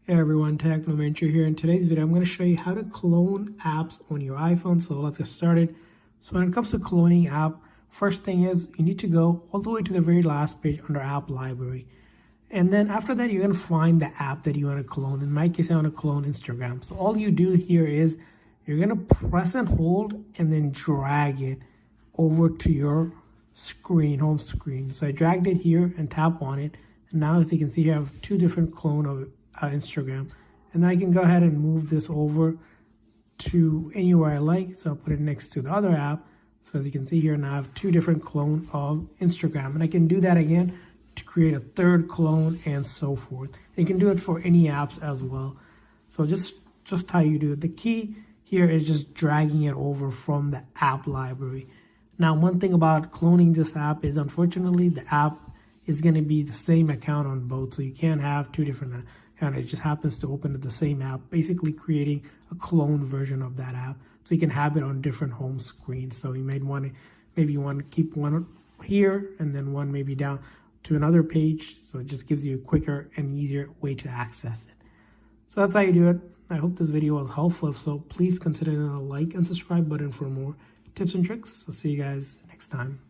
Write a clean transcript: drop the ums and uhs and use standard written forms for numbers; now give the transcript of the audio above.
Hey everyone, Technomentary here. In today's video, I'm going to show you how to clone apps on your iPhone. So let's get started. So when it comes to cloning app, first thing is you need to go all the way to the very last page under App Library. And then after that, you're going to find the app that you want to clone. In my case, I want to clone Instagram. So all you do here is you're going to press and hold and then drag it over to your screen, home screen. So I dragged it here and tap on it. And now as you can see, you have two different clone of Instagram, and then I can go ahead and move this over to anywhere I like. So I'll put it next to the other app. So as you can see here, now I have two different clones of Instagram, and I can do that again to create a third clone and so forth. You can do it for any apps as well. So just how you do it. The key here is just dragging it over from the app library. Now, one thing about cloning this app is unfortunately the app is going to be the same account on both, so you can't have two different accounts. It just happens to open to the same app, basically creating a clone version of that app, so you can have it on different home screens. So you may want to, maybe you want to keep one here and then one maybe down to another page, so it just gives you a quicker and easier way to access it. So that's how you do it. I hope this video was helpful. If so, please consider hitting a like and subscribe button for more tips and tricks. So see you guys next time.